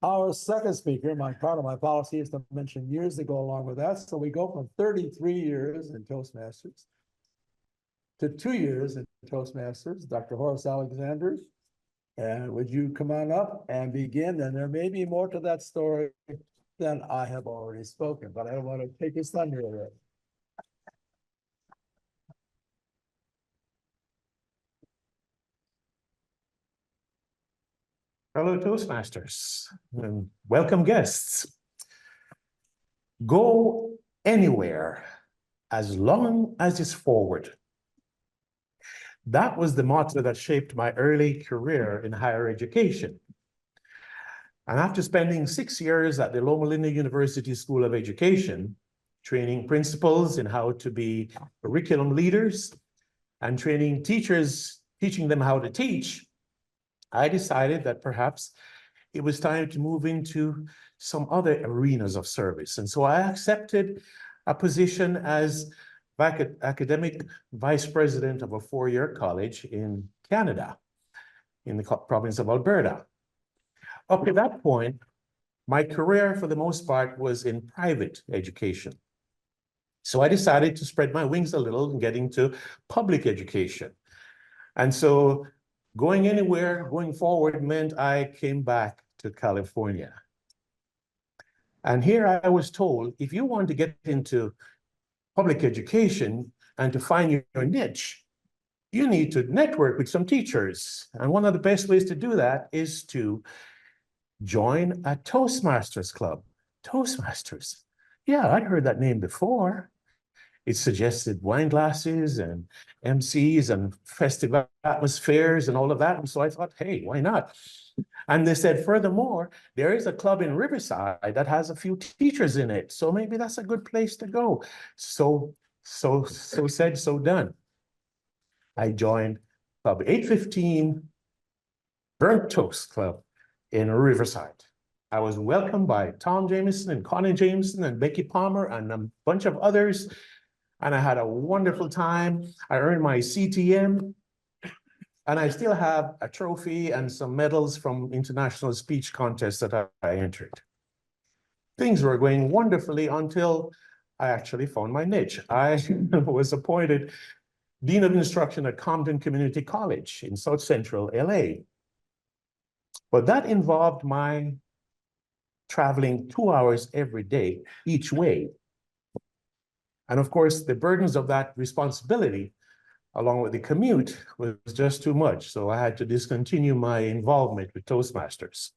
Our second speaker, part of my policy is to mention years to go along with that. So we go from 33 years in Toastmasters to 2 years in Toastmasters, Dr. Horace Alexander. And would you come on up and begin? And there may be more to that story than I have already spoken, but I don't want to take his thunder away. Hello, Toastmasters, and welcome guests. Go anywhere as long as it's forward. That was the motto that shaped my early career in higher education. And after spending 6 years at the Loma Linda University School of Education, training principals in how to be curriculum leaders and training teachers, teaching them how to teach, I decided that perhaps it was time to move into some other arenas of service. And so I accepted a position as academic vice president of a 4-year college in Canada, in the province of Alberta. Up to that point, my career for the most part was in private education. So I decided to spread my wings a little and get into public education. And so going anywhere, going forward meant I came back to California. And here I was told, if you want to get into public education and to find your niche, you need to network with some teachers. And one of the best ways to do that is to join a Toastmasters club. Toastmasters. Yeah, I'd heard that name before. It suggested wine glasses and MCs and festive atmospheres and all of that. And so I thought, hey, why not? And they said, furthermore, there is a club in Riverside that has a few teachers in it. So maybe that's a good place to go. So said, so done. I joined Club 815 Burnt Toast Club in Riverside. I was welcomed by Tom Jameson and Connie Jameson and Becky Palmer and a bunch of others. And I had a wonderful time. I earned my CTM. And I still have a trophy and some medals from international speech contests that I entered. Things were going wonderfully until I actually found my niche. I was appointed Dean of Instruction at Compton Community College in South Central LA. But that involved my traveling 2 hours every day, each way. And of course, the burdens of that responsibility, along with the commute, was just too much. So I had to discontinue my involvement with Toastmasters.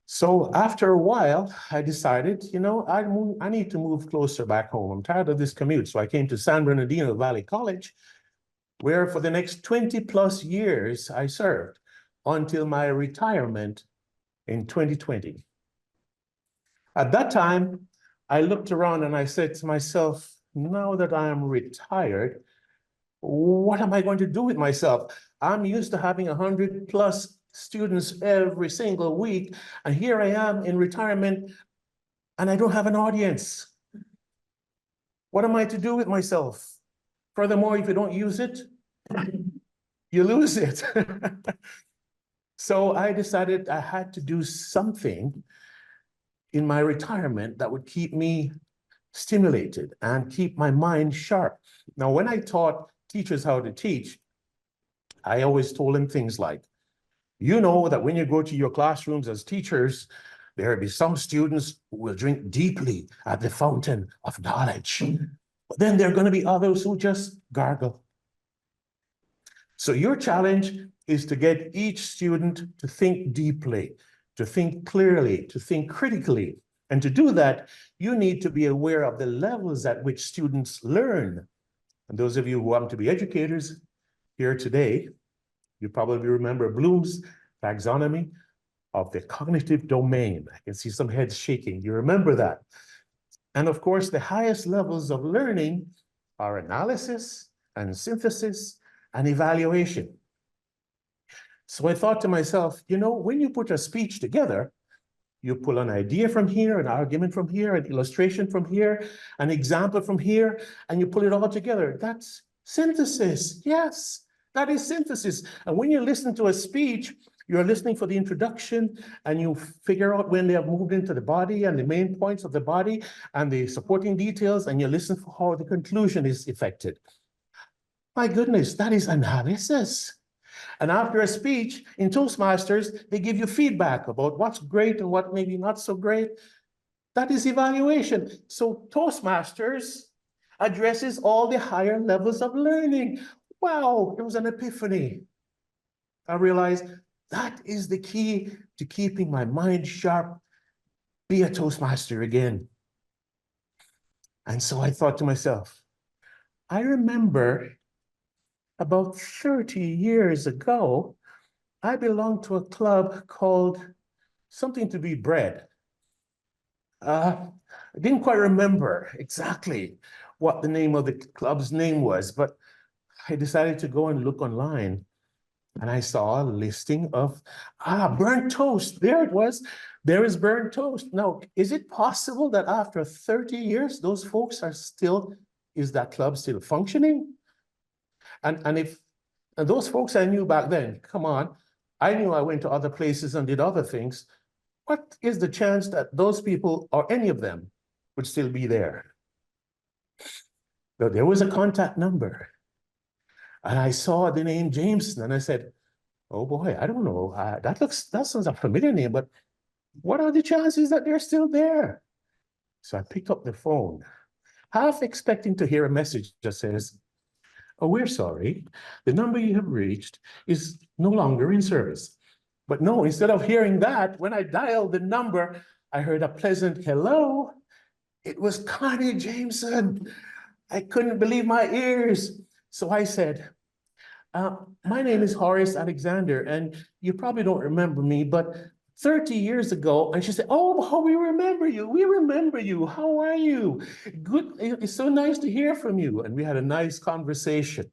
So after a while, I decided, you know, I need to move closer back home. I'm tired of this commute. So I came to San Bernardino Valley College, where for the next 20 plus years I served until my retirement in 2020. At that time, I looked around and I said to myself, now that I am retired, what am I going to do with myself? I'm used to having 100 plus students every single week, and here I am in retirement and I don't have an audience. What am I to do with myself? Furthermore, if you don't use it, you lose it. So I decided I had to do something in my retirement that would keep me stimulated and keep my mind sharp. Now, when I taught teachers how to teach, I always told them things like, you know that when you go to your classrooms as teachers, there will be some students who will drink deeply at the fountain of knowledge. But then there are going to be others who just gargle. So your challenge is to get each student to think deeply, to think clearly, to think critically. And to do that, you need to be aware of the levels at which students learn. And those of you who want to be educators here today, you probably remember Bloom's taxonomy of the cognitive domain. I can see some heads shaking. You remember that. And of course, the highest levels of learning are analysis and synthesis and evaluation. So I thought to myself, you know, when you put a speech together, you pull an idea from here, an argument from here, an illustration from here, an example from here, and you pull it all together. That's synthesis. Yes, that is synthesis. And when you listen to a speech, You're listening for the introduction and you figure out when they have moved into the body and the main points of the body and the supporting details, and you listen for how the conclusion is effected. My goodness, that is analysis. And after a speech in Toastmasters, they give you feedback about what's great and what maybe not so great. That is evaluation. So Toastmasters addresses all the higher levels of learning. Wow, it was an epiphany. I realized that is the key to keeping my mind sharp. Be a Toastmaster again. And so I thought to myself, I remember about 30 years ago, I belonged to a club called something to be bread. I didn't quite remember exactly what the name of the club's name was, but I decided to go and look online, and I saw a listing of, burnt toast. There it was. There is burnt toast. Now, is it possible that after 30 years, those folks are still, is that club still functioning? And those folks I knew back then, come on, I knew I went to other places and did other things. What is the chance that those people or any of them would still be there? So there was a contact number. And I saw the name Jameson, and I said, oh boy, I don't know. That sounds a familiar name, but what are the chances that they're still there? So I picked up the phone, half expecting to hear a message that says, oh, we're sorry. The number you have reached is no longer in service. But no, instead of hearing that, when I dialed the number, I heard a pleasant hello. It was Connie Jameson. I couldn't believe my ears. So I said, my name is Horace Alexander, and you probably don't remember me, but 30 years ago, and she said, oh, we remember you. We remember you. How are you? Good. It's so nice to hear from you. And we had a nice conversation.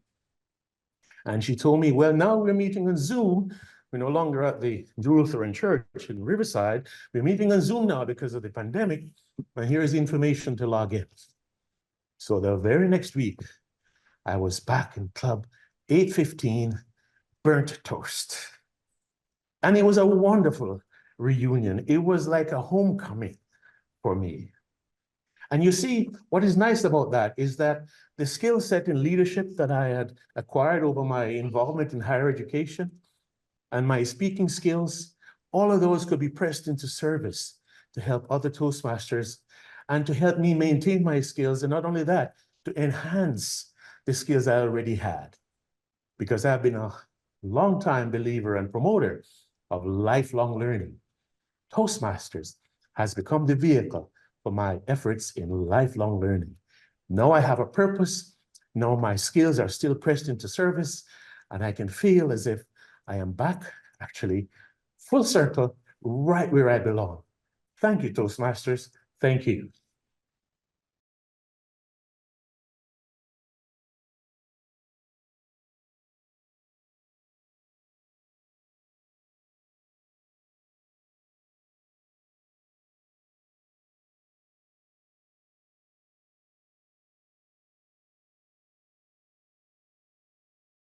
And she told me, well, now we're meeting on Zoom. We're no longer at the Lutheran Church in Riverside. We're meeting on Zoom now because of the pandemic. And here's the information to log in. So the very next week, I was back in Club 815, burnt toast. And it was a wonderful reunion. It was like a homecoming for me. And you see, what is nice about that is that the skill set in leadership that I had acquired over my involvement in higher education and my speaking skills, all of those could be pressed into service to help other Toastmasters and to help me maintain my skills. And not only that, to enhance the skills I already had, because I've been a long-time believer and promoter of lifelong learning. Toastmasters has become the vehicle for my efforts in lifelong learning. Now I have a purpose. Now my skills are still pressed into service, and I can feel as if I am back, actually, full circle, right where I belong. Thank you, Toastmasters. Thank you.